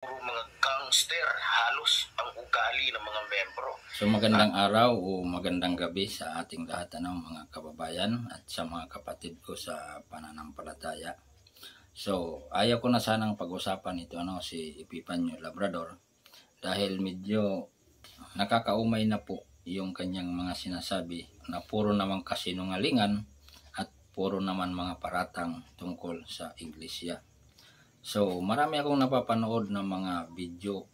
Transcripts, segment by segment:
Puro mga gangster halos ang ugali ng mga membro. So magandang araw o magandang gabi sa ating lahat mga kababayan at sa mga kapatid ko sa pananampalataya. So ayaw ko na sanang pag-usapan ito si Epifanio Labrador dahil medyo nakakaumay na po yung kanyang mga sinasabi na puro naman kasinungalingan at puro naman mga paratang tungkol sa iglesia. So marami akong napapanood ng mga video,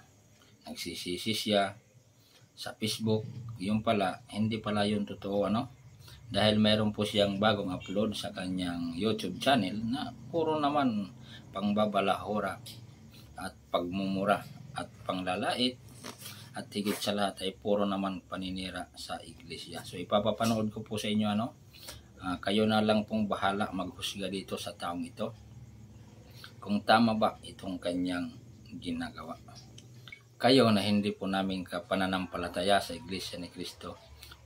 nagsisisi siya sa Facebook, yung pala, hindi pala yun totoo dahil mayroon po siyang bagong upload sa kanyang YouTube channel na puro naman pangbabalahura at pagmumura at panglalait at higit sa lahat ay puro naman paninira sa iglesia. So ipapapanood ko po sa inyo kayo na lang pong bahala maghusga dito sa taong ito kung tama ba itong kanyang ginagawa. Kayo na hindi po namin kapananampalataya sa Iglesia ni Cristo,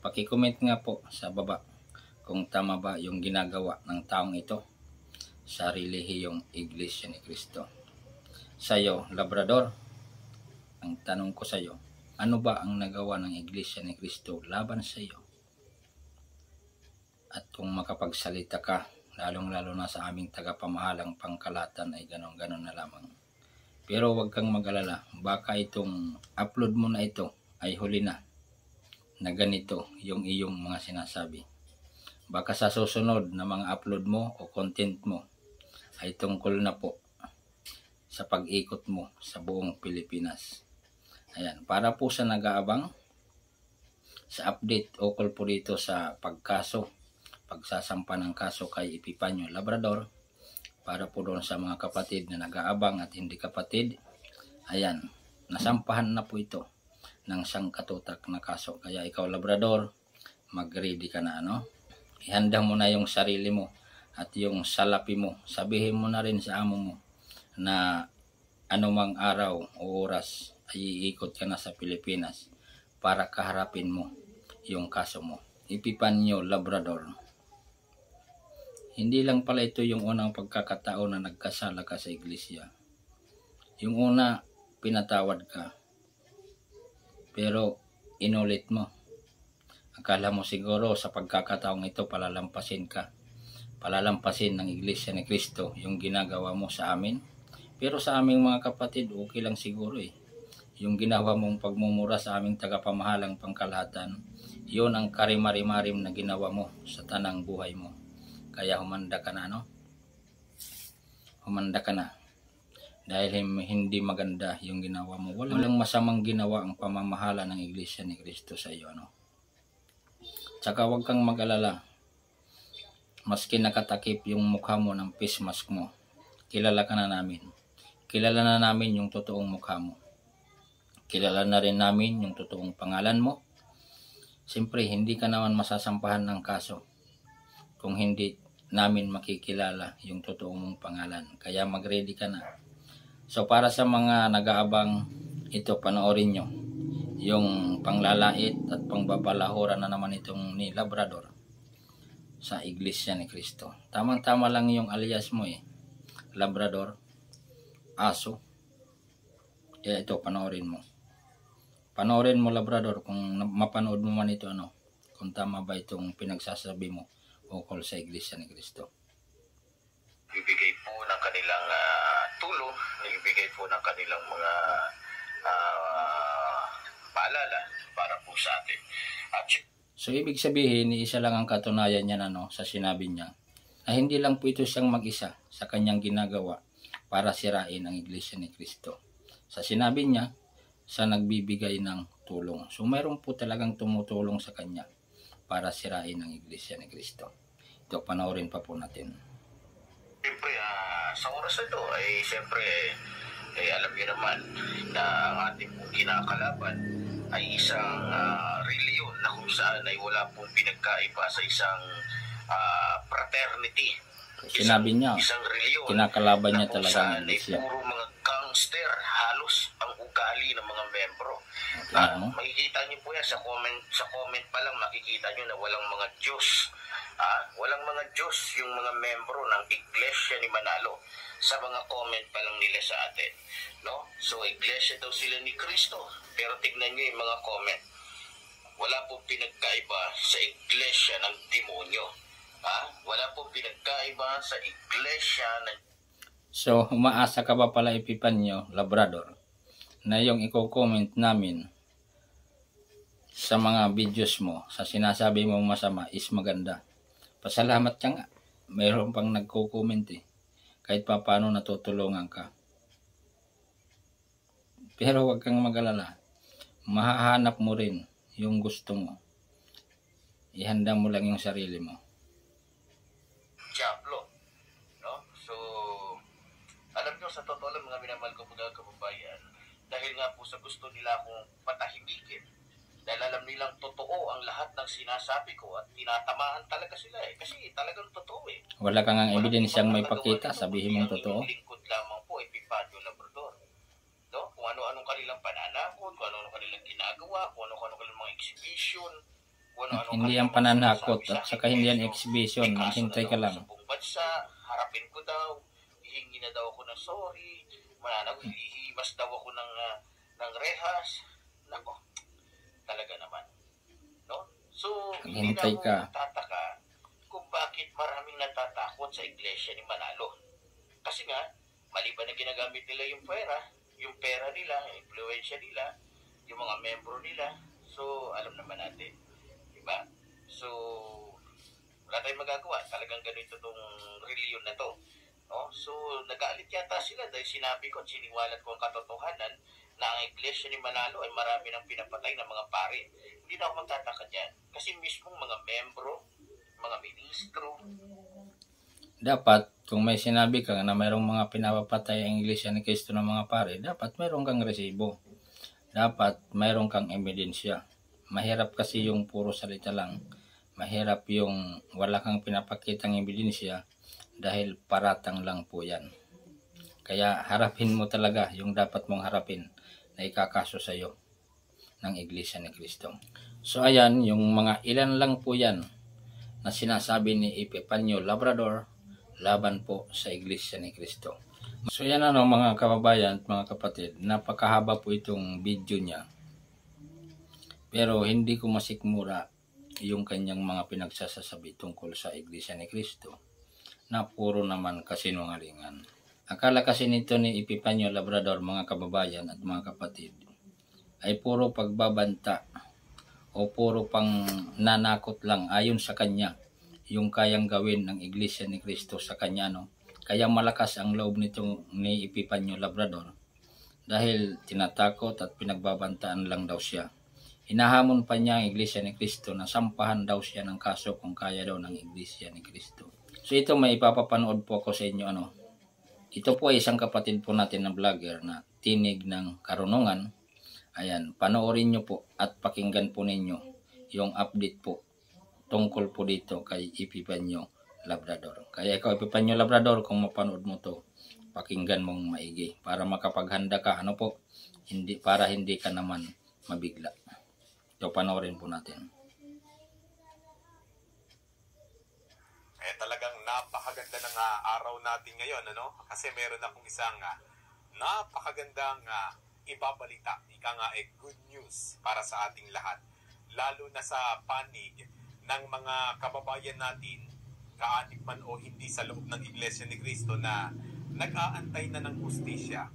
paki-comment nga po sa baba kung tama ba yung ginagawa ng taong ito sa relihiyong Iglesia ni Cristo. Sa'yo, Labrador, ang tanong ko sa'yo, ano ba ang nagawa ng Iglesia ni Cristo laban sa iyo? At kung makapagsalita ka, lalong-lalo na sa aming tagapamahalang pangkalatan ay ganon-ganon na lamang. Pero huwag kang mag-alala, baka itong upload mo na ito ay huli na ganito yung iyong mga sinasabi. Baka sa susunod na mga upload mo o content mo ay tungkol na po sa pag-ikot mo sa buong Pilipinas. Ayan, para po sa nag-aabang sa update ukol po dito sa pagsasampa ng kaso kay Epifanio Labrador, para po doon sa mga kapatid na nag-aabang at hindi kapatid, ayan, nasampahan na po ito ng sangkatutak na kaso. Kaya ikaw, Labrador, mag-ready ka na ihanda mo na yung sarili mo at yung salapi mo. Sabihin mo na rin sa amo mo na anumang araw o oras ay iikot ka na sa Pilipinas para kaharapin mo yung kaso mo. Epifanio Labrador, hindi lang pala ito yung unang pagkakataon na nagkasala ka sa iglesia. Yung una, pinatawad ka. Pero inulit mo. Akala mo siguro sa pagkakataong ito palalampasin ka. Palalampasin ng Iglesia ni Cristo yung ginagawa mo sa amin. Pero sa aming mga kapatid, okay lang siguro Yung ginawa mong pagmumura sa aming tagapamahalang pangkalahatan, yun ang karimari-marim na ginawa mo sa tanang buhay mo. Kaya humanda ka na Humanda ka na. Dahil hindi maganda yung ginawa mo. Walang masamang ginawa ang pamamahala ng Iglesia ni Cristo sa iyo Tsaka huwag kang mag-alala. Maski nakatakip yung mukha mo ng face mask mo, kilala ka na namin. Kilala na namin yung totoong mukha mo. Kilala na rin namin yung totoong pangalan mo. Siyempre, hindi ka naman masasampahan ng kaso kung hindi namin makikilala yung totoong mong pangalan. Kaya mag-ready ka na. So para sa mga nag-aabang, ito panoorin nyo. Yung panglalait at pangbabalahura na naman itong ni Labrador sa Iglesia ni Cristo. Tamang-tama lang yung alias mo Labrador, aso. Kaya ito, panoorin mo. Panoorin mo, Labrador, kung mapanood mo man ito kung tama ba itong pinagsasabi mo ukol sa Iglesia ni Cristo. Bibigay po ng kanilang tulong, bibigay po ng kanilang mga paalala para po sa atin. So ibig sabihin, isa lang ang katunayan niya sa sinabi niya na hindi lang po ito siyang mag-isa sa kanyang ginagawa para sirain ang Iglesia ni Cristo. Sa sinabi niya, sa nagbibigay ng tulong. So mayroon po talagang tumutulong sa kanya para sirain ang Iglesia ni Cristo. Ito, panoorin pa po natin. Siyempre, sa oras na ito ay siyempre alam niyo naman na ang ating pong kinakalaban ay isang reliyon na kung saan ay wala pong pinagkaiba sa isang fraternity. Sinabi niya, isang reliyon kinakalaban niya talaga ang Iglesia. Puro mga gangster halos ang ugali ng mga membro. Makikita niyo po yan sa comment pa lang, makikita niyo na walang mga Diyos. Walang mga Diyos yung mga membro ng Iglesia ni Manalo. sa mga comment pa lang nila sa atin. No? So, iglesia daw sila ni Kristo. Pero tignan nyo yung mga comment. Wala pong pinagkaiba sa iglesia ng demonyo. Wala pong pinagkaiba sa iglesia ng... So, umaasa ka ba pala, Epipanyo Labrador, na yung i-comment namin sa mga videos mo, sa sinasabi mo masama is maganda? Pasalamat ka nga. Mayroon pang nagko-comment eh. Kahit pa paano natutulungan ka. Pero huwag kang mag-alala. Mahahanap mo rin yung gusto mo. Ihanda mo lang yung sarili mo. Diablo. No? So, alam nyo, sa totoo lang mga minamahal ko mga kababayan, dahil nga po sa gusto nila akong patahimikin, dahil alam nilang totoo ang lahat ng sinasabi ko at tinatamaan talaga sila eh. Kasi talagang totoo eh. Wala kang ang ebidensyang may pakita, sabihin mong totoo. Ang lingkod lamang po, Epipanyo Labrador. No? Kung ano-anong kanilang pananakot, kung ano-anong kanilang ginagawa, kung ano-anong kanilang mga exhibition, kung ano-anong Hindi ang pananakot at saka hindi ang exhibition. Maghintay ka lang. Sa buong bansa, harapin ko daw, hihingi na daw ako ng sorry, hihimas daw ako ng rehas. Nako, talaga naman. No? So, hindi na ako tataka kung bakit maraming natatakot sa iglesia ni Manalo. Kasi nga, maliban na ginagamit nila yung pera nila, yung influensya nila, yung mga membro nila. So, alam naman natin. Diba? So, wala tayong magagawa. Talagang ganito tong reliyon na to. No? So, nag-aalit yata sila dahil sinabi ko at siniwalat ko ang katotohanan na ang iglesia ni Manalo ay marami ng pinapatay ng mga pari. Hindi na ako magtataka dyan. Kasi mismong mga membro, mga ministro. Dapat, kung may sinabi ka na mayroong mga pinapapatay ang iglesia ni Kristo ng mga pari, dapat mayroong kang resibo. Dapat mayroong kang ebidensya. Mahirap kasi yung puro salita lang. Mahirap yung wala kang pinapakitang ebidensya dahil paratang lang po yan. Kaya harapin mo talaga yung dapat mong harapin na ikakaso sa iyo ng Iglesia ni Kristo. So ayan, yung mga ilan lang po yan na sinasabi ni Epipanyo Labrador laban po sa Iglesia ni Kristo. So yan mga kababayan at mga kapatid, napakahaba po itong video niya. Pero hindi ko masikmura yung kanyang mga pinagsasasabi tungkol sa Iglesia ni Kristo na puro naman kasinungalingan. Akala kasi nito ni Epipanyo Labrador, mga kababayan at mga kapatid, ay puro pagbabanta o puro pang nanakot lang ayon sa kanya yung kayang gawin ng Iglesia ni Kristo sa kanya. Kaya malakas ang loob nito ni Epipanyo Labrador dahil tinatakot at pinagbabantaan lang daw siya. Hinahamon pa niya ang Iglesia ni Kristo na sampahan daw siya ng kaso kung kaya daw ng Iglesia ni Kristo. So ito, may ipapapanood po ako sa inyo. Ito po ay isang kapatid po natin na vlogger na Tinig ng Karunungan. Ayan, panoorin nyo po at pakinggan po ninyo yung update po tungkol po dito kay Epipanyo Labrador. Kaya ikaw, Epipanyo Labrador, kung mapanood mo to, pakinggan mong maigi para makapaghanda ka, para hindi ka naman mabigla. Ito, panoorin po natin. Talagang napakaganda ng araw natin ngayon, Kasi meron akong isang napakagandang ibabalita. Ika nga good news para sa ating lahat. Lalo na sa panig ng mga kababayan natin, kaanik man o hindi sa loob ng Iglesia ni Kristo na nag-aantay na ng hustisya.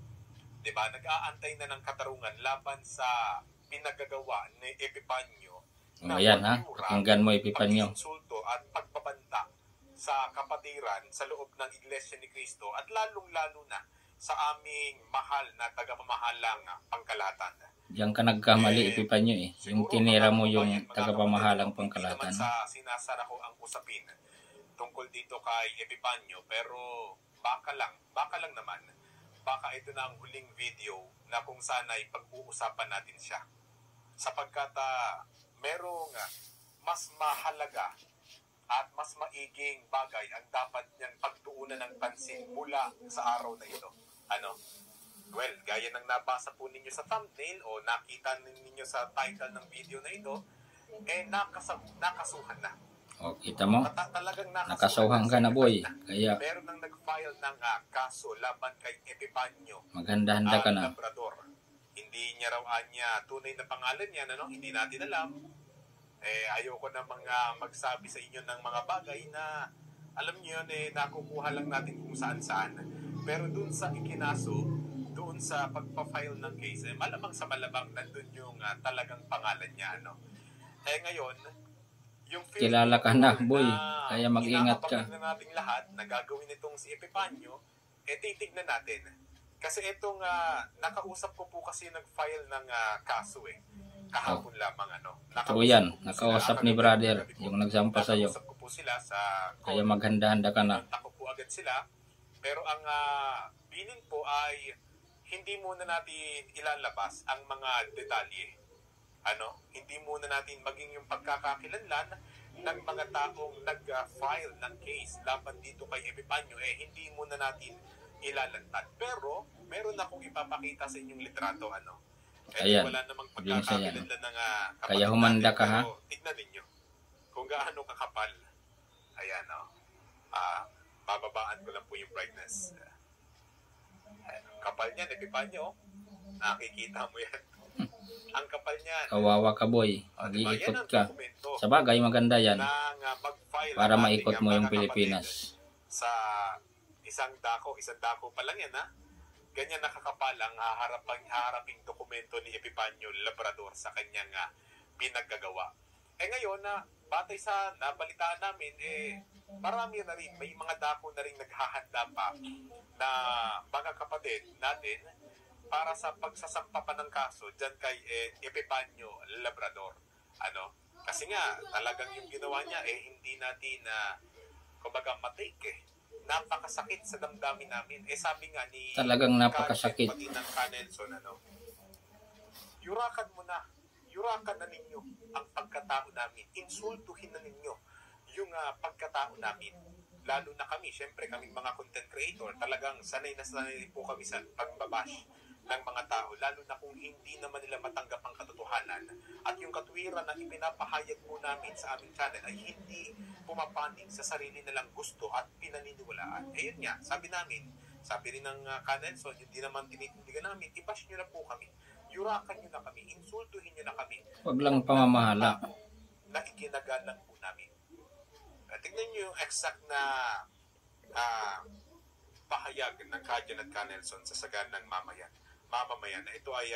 Diba? Nag-aantay na ng katarungan laban sa pinagagawa ni Epipanyo. Ayan pakinggan mo, Epipanyo. Pag-insulto at pagbabanta sa kapatiran sa loob ng Iglesia ni Kristo at lalong-lalo na sa aming mahal na tagapamahalang pangkalahatan. Diyan ka nagkamali, Epipanyo Yung tinira mo yung tagapamahalang pangkalahatan. Hindi naman sa sinasara ko ang usapin tungkol dito kay Epipanyo, pero baka lang naman, baka ito na ang huling video na kung sana ay pag-uusapan natin siya. Sapagkat merong mas mahalaga at mas maiging bagay ang dapat niyang pagtuunan ng pansin mula sa araw na ito. Well, gaya ng nabasa po ninyo sa thumbnail o nakita ninyo sa title ng video na ito, nakasuhan na. O, kita mo? Talagang Nakasawhang ka na, boy. Kaya meron nang nag-file ng kaso laban kay Epipanyo maghanda-handa ka na. Labrador. Hindi niya raw anya tunay na pangalan niya, ano? Hindi natin alam. Ayoko na magsabi sa inyo ng mga bagay na alam niyo yun, nakukuha lang natin kung saan-saan. Pero dun sa ikinaso, doon sa pagpa-file ng case, malamang sa malabang nandun yung talagang pangalan niya, ano. Ngayon, yung Kilala ka na, boy. Kaya mag-ingat ka. Na nating lahat na gagawin itong si Epipanyo, titignan natin. Kasi itong nakausap ko po kasi nag-file ng kaso kahapon lamang, ano. Ito yan, nakausap ni brother, yung nagsampa sa'yo. Nakausap ko po sila sa Kaya maghanda-handa ka na. Ako po agad sila. Pero ang bilin po ay hindi muna natin ilalabas ang mga detalye. Ano? Hindi muna natin maging yung pagkakakilanlan ng mga taong nag-file ng case laban dito kay Epipanyo, hindi muna natin ilalantad. Pero meron akong ipapakita sa inyong litrato, ano. Ayan. Wala namang pagkakakilanlan ng Kaya humanda ka, ha? Tignan ninyo kung gaano kakapal. Ayan, oh. Bababaan ko lang po yung brightness. Kapal niyan, Epipanyo. Nakikita mo yan. Ang kapal niyan. Kawawa ka, boy. Mag-iikot ka. Sa bagay, maganda yan. Para maikot mo yung Pilipinas. Sa isang dako pa lang yan, ha? Ganyan nakakapal ang haharaping dokumento ni Epipanyo Labrador sa kanyang pinaggagawa. Ngayon, batay sa nabalitaan namin, marami na rin, may mga dako na rin naghahanda pa na mga kapatid natin para sa pagsasampa pa ng kaso dyan kay Epipanyo Labrador. Ano? Kasi nga, talagang yung ginawa niya, hindi natin kumbaga matake napakasakit sa damdamin namin. Sabi nga ni talagang napakasakit. Pati ng Canelson, ano? Yurakan na ninyo ang pagkatao namin. Insultuhin na ninyo yung pagkatao namin. Lalo na kami, syempre kaming mga content creator, talagang sanay na sanay po kami sa pagbabash ng mga tao, lalo na kung hindi naman nila matanggap ang katotohanan at yung katwiran na ipinapahayag po namin sa aming channel ay hindi pumapanig sa sarili nilang gusto at pinaniniwalaan. Yun nga, sabi rin ng Canelson, yun di naman tinitindigan namin, i-bash nyo na po kami, yurakan nyo na kami, insultuhin nyo na kami. Huwag lang pamamahala. Na ikinagalang po namin. Tignan nyo yung exact na pahayag ng Kajan at Canelson sa sagan ng mamamayan na ito ay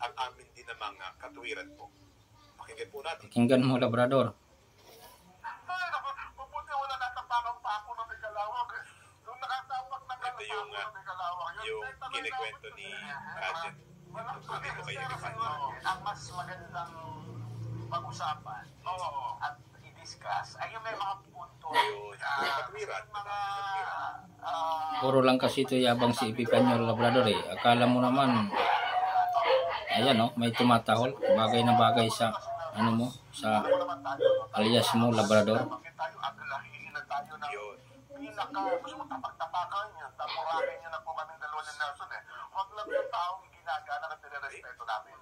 ang amin din namang katuwiran po. Pakinggan po natin. Pakinggan mo, Labrador. Mabuti wala natapakan pa ako na may kalawag. Nung nakatapak na Ito yung kinikwento ni Kajan. Hindi mo kayo Epipanyo. Ang mas magandang pag-usapan at i-discuss ay yung may mga punto. Katuwiran. Puro lang kasi ito yabang si Epipanyo Labrador Akala mo naman, ayan may tumatahol. Bagay na bagay sa, sa alias mo, Labrador. Gusto mo tapag-tapakan niya, tapurahin niya na po kaming dalawa ni Nelson Huwag lang yung taong ginagana at nilarespeto namin.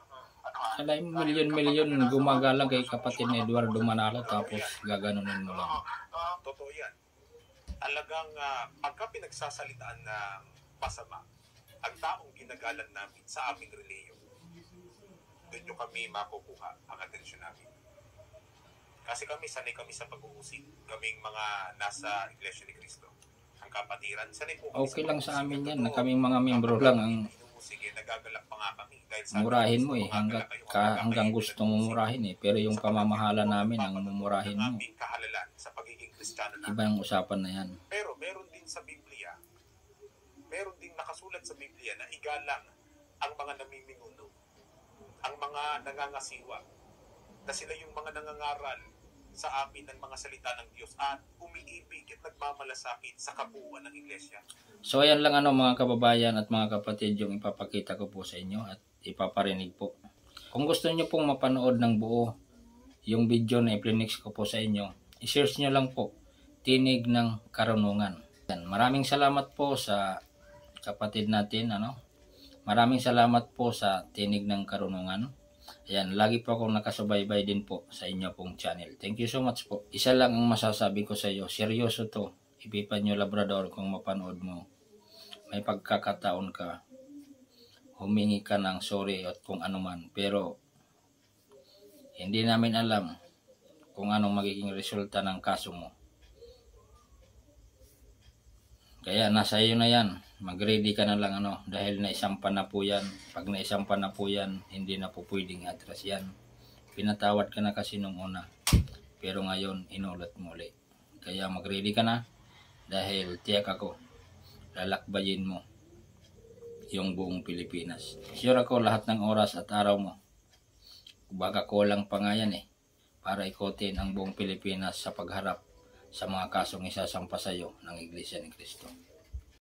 Alay, milyon-milyon gumagalang kay kapatid ni Eduardo Manalo tapos gaganunin mo lang. Totoo yan. Talagang pagka pinagsasalitaan ng masama, ang taong ginagalang namin sa aming reliyon, doon nyo kami makukuha ang atensyon namin. Kasi sanay kami sa pag-uusig. Kaming mga nasa Iglesia ni Cristo. Ang kapatiran, sanay po kami okay lang sa amin yan, na kaming mga membro lang ang nagagalak pa nga kami. murahin mo hanggang gusto mo murahin pero yung pamamahala namin ang mumurahin mo. Sa pagiging Kristiyano namin. Iba yung usapan na yan. Pero meron din sa Biblia, meron din nakasulat sa Biblia na igalang ang mga namiminuno, ang mga nangangasiwa, na sila yung mga nangangaral sa amin ng mga salita ng Diyos at umiibig at nagmamalasakit sa kabuuan ng Iglesia. So ayan lang mga kababayan at mga kapatid yung ipapakita ko po sa inyo at ipaparinig po. Kung gusto niyo pong mapanood ng buo yung video na i-plinix ko po sa inyo, i-search nyo lang po Tinig ng Karunungan. Maraming salamat po sa kapatid natin. Maraming salamat po sa Tinig ng Karunungan. Ayan, lagi po akong nakasubaybay din po sa inyo pong channel. Thank you so much po. Isa lang ang masasabi ko sa iyo, seryoso to. Epipanyo Labrador, kung mapanood mo, may pagkakataon ka, humingi ka ng sorry at kung ano man. Pero, hindi namin alam kung anong magiging resulta ng kaso mo. Kaya nasa iyo na yan. Mag-ready ka na lang dahil naisampan na po yan. Pag naisampan na po yan, hindi na po pwedeng atras yan. Pinatawad ka na kasi nung una. Pero ngayon, inulat muli. Kaya mag-ready ka na dahil tiyak ako, lalakbayin mo yung buong Pilipinas. Sure ako lahat ng oras at araw mo. Baka kulang pa nga yan para ikotin ang buong Pilipinas sa pagharap sa mga kasong isasampa sa iyo ng Iglesia ni Cristo.